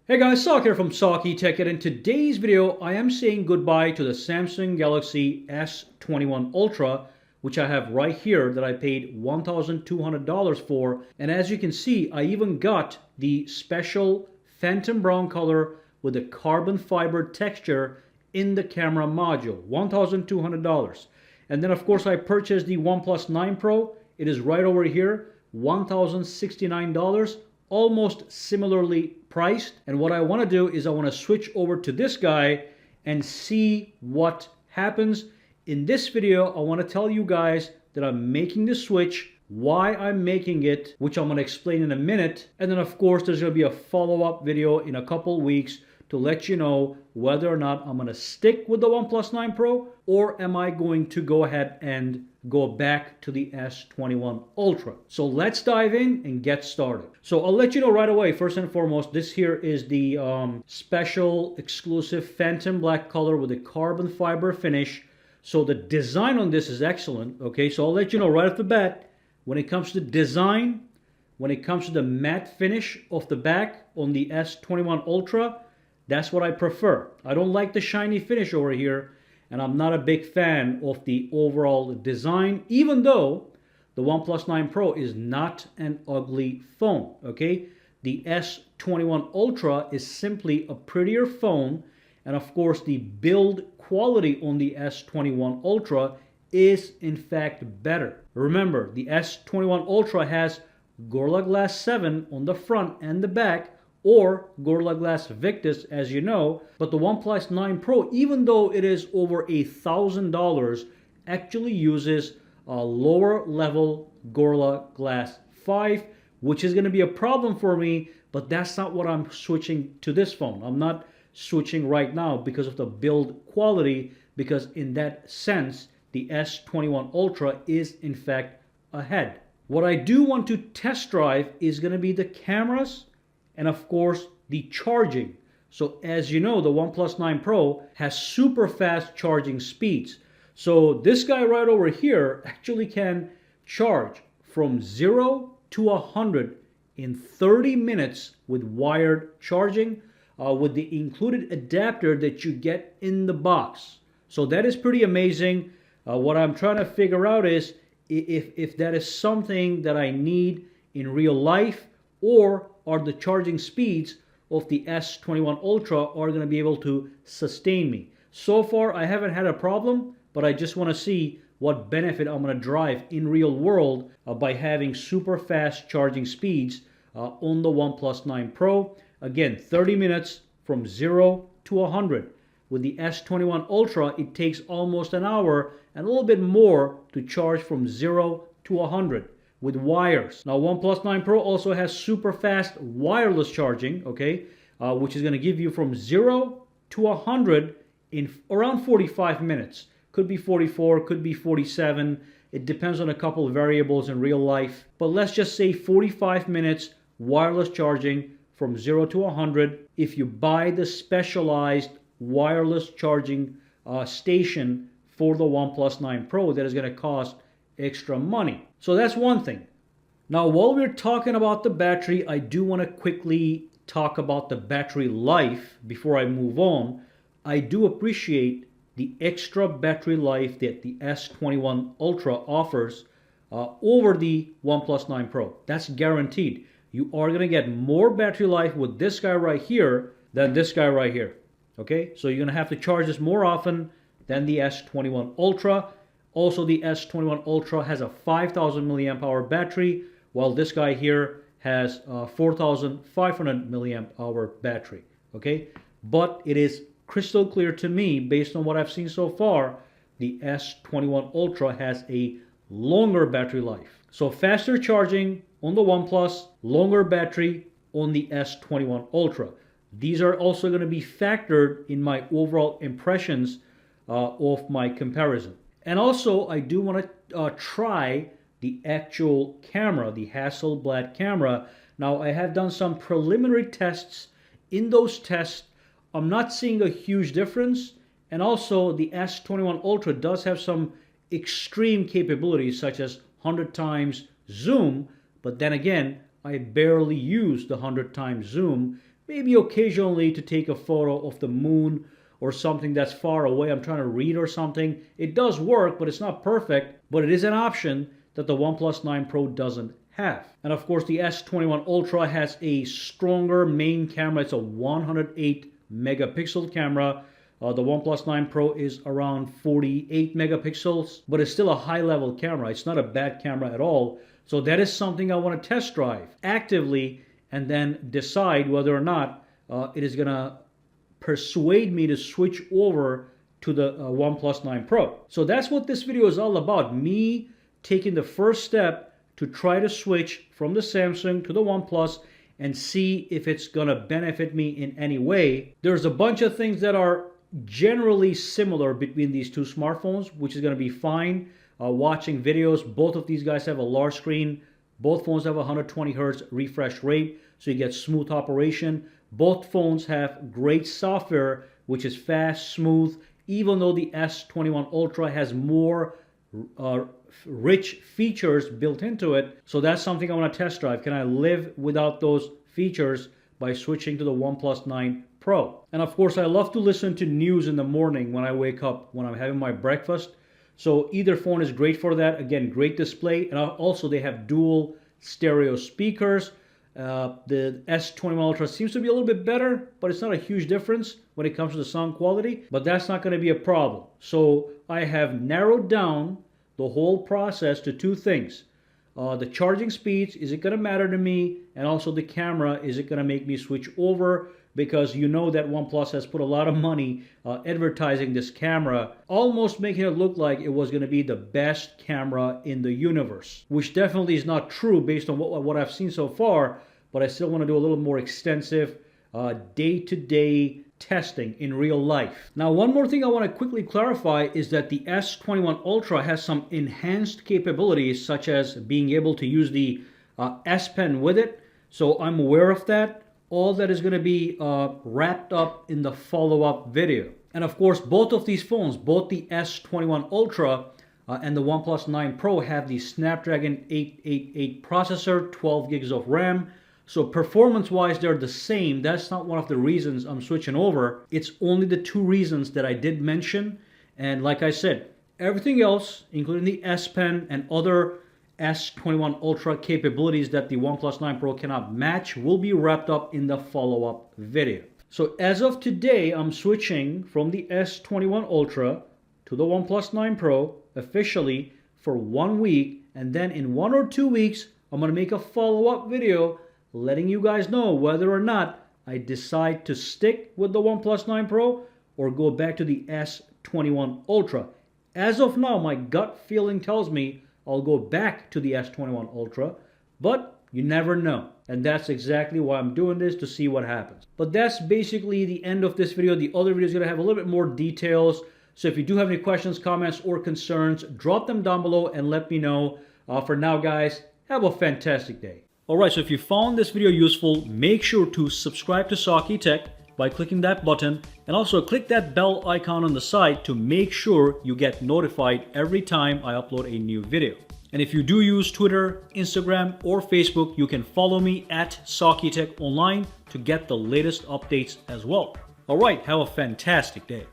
Hey guys, Sak here from SAKITECH, and in today's video I am saying goodbye to the Samsung Galaxy S21 Ultra, which I have right here that I paid $1,200 for. And as you can see, I even got the special phantom brown color with the carbon fiber texture in the camera module, $1,200. And then of course I purchased the OnePlus 9 Pro. It is right over here, $1,069. Almost similarly priced. And what I want to do is I want to switch over to this guy and see what happens. In this video, I want to tell you guys that I'm making the switch, why I'm making it, which I'm going to explain in a minute. And then of course, there's going to be a follow-up video in a couple weeks to let you know whether or not I'm going to stick with the OnePlus 9 Pro or am I going to go ahead and go back to the S21 Ultra. So let's dive in and get started. So I'll let you know right away, first and foremost, this here is the special exclusive phantom black color with a carbon fiber finish. So the design on this is excellent. Okay, so I'll let you know right off the bat, when it comes to design, when it comes to the matte finish of the back on the S21 Ultra, that's what I prefer. I don't like the shiny finish over here, and I'm not a big fan of the overall design, even though the OnePlus 9 Pro is not an ugly phone, okay? The S21 Ultra is simply a prettier phone, and of course the build quality on the S21 Ultra is in fact better. Remember, the S21 Ultra has Gorilla Glass 7 on the front and the back, or Gorilla Glass Victus, as you know, but the OnePlus 9 Pro, even though it is over $1,000, actually uses a lower level Gorilla Glass 5, which is going to be a problem for me, but that's not what I'm switching to this phone. I'm not switching right now because of the build quality, because in that sense, the S21 Ultra is in fact ahead. What I do want to test drive is going to be the cameras, and of course the charging. So as you know, the OnePlus 9 Pro has super fast charging speeds. So this guy right over here actually can charge from 0 to 100 in 30 minutes with wired charging, with the included adapter that you get in the box. So that is pretty amazing. What I'm trying to figure out is if that is something that I need in real life, or are the charging speeds of the S21 Ultra are going to be able to sustain me. So far, I haven't had a problem, but I just want to see what benefit I'm going to drive in real world by having super fast charging speeds on the OnePlus 9 Pro. Again, 30 minutes from 0 to 100. With the S21 Ultra, it takes almost an hour and a little bit more to charge from 0 to 100. With wires. Now OnePlus 9 Pro also has super fast wireless charging, okay, which is going to give you from 0 to 100 in around 45 minutes. Could be 44, could be 47. It depends on a couple of variables in real life. But let's just say 45 minutes wireless charging from 0 to 100 if you buy the specialized wireless charging station for the OnePlus 9 Pro that is going to cost extra money. So that's one thing. Now, while we're talking about the battery, I do want to quickly talk about the battery life before I move on. I do appreciate the extra battery life that the S21 Ultra offers over the OnePlus 9 Pro. That's guaranteed. You are going to get more battery life with this guy right here than this guy right here. Okay, so you're going to have to charge this more often than the S21 Ultra. Also, the S21 Ultra has a 5,000 milliamp hour battery, while this guy here has a 4,500 milliamp hour battery. Okay, but it is crystal clear to me, based on what I've seen so far, the S21 Ultra has a longer battery life. So faster charging on the OnePlus, longer battery on the S21 Ultra. These are also going to be factored in my overall impressions of my comparison. And also, I do want to try the actual camera, the Hasselblad camera. Now, I have done some preliminary tests. In those tests, I'm not seeing a huge difference. And also, the S21 Ultra does have some extreme capabilities, such as 100 times zoom. But then again, I barely use the 100 times zoom maybe occasionally to take a photo of the moon or something that's far away. I'm trying to read or something. It does work, but it's not perfect. But it is an option that the OnePlus 9 Pro doesn't have. And of course, the S21 Ultra has a stronger main camera. It's a 108 megapixel camera. The OnePlus 9 Pro is around 48 megapixels, but it's still a high-level camera. It's not a bad camera at all. So that is something I want to test drive actively and then decide whether or not it is going to persuade me to switch over to the OnePlus 9 Pro. So that's what this video is all about. Me taking the first step to try to switch from the Samsung to the OnePlus and see if it's going to benefit me in any way. There's a bunch of things that are generally similar between these two smartphones, which is going to be fine. Watching videos, both of these guys have a large screen. Both phones have a 120 hertz refresh rate, so you get smooth operation. Both phones have great software, which is fast, smooth, even though the S21 Ultra has more rich features built into it. So that's something I want to test drive. Can I live without those features by switching to the OnePlus 9 Pro? And of course, I love to listen to news in the morning when I wake up, when I'm having my breakfast. So either phone is great for that. Again, great display. And also they have dual stereo speakers. The S21 Ultra seems to be a little bit better, but it's not a huge difference when it comes to the sound quality. But that's not going to be a problem. So I have narrowed down the whole process to two things. The charging speeds, is it going to matter to me? And also the camera, is it going to make me switch over? Because you know that OnePlus has put a lot of money advertising this camera, almost making it look like it was going to be the best camera in the universe, which definitely is not true based on what I've seen so far, but I still want to do a little more extensive day-to-day testing in real life. Now, one more thing I want to quickly clarify is that the S21 Ultra has some enhanced capabilities, such as being able to use the S Pen with it. So I'm aware of that. All that is going to be wrapped up in the follow-up video. And of course, both of these phones, both the S21 Ultra and the OnePlus 9 Pro, have the Snapdragon 888 processor, 12 gigs of RAM. So performance-wise, they're the same. That's not one of the reasons I'm switching over. It's only the two reasons that I did mention. And like I said, everything else, including the S Pen and other S21 Ultra capabilities that the OnePlus 9 Pro cannot match, will be wrapped up in the follow-up video. So as of today, I'm switching from the S21 Ultra to the OnePlus 9 Pro officially for 1 week, and then in 1 or 2 weeks, I'm going to make a follow-up video letting you guys know whether or not I decide to stick with the OnePlus 9 Pro or go back to the S21 Ultra. As of now, my gut feeling tells me I'll go back to the S21 Ultra, but you never know. And that's exactly why I'm doing this, to see what happens. But that's basically the end of this video. The other video is going to have a little bit more details. So if you do have any questions, comments, or concerns, drop them down below and let me know. For now, guys, have a fantastic day. Alright, so if you found this video useful, make sure to subscribe to SAKITECH by clicking that button, and also click that bell icon on the side to make sure you get notified every time I upload a new video. And if you do use Twitter, Instagram, or Facebook, you can follow me at SAKITECH Online to get the latest updates as well. Alright, have a fantastic day.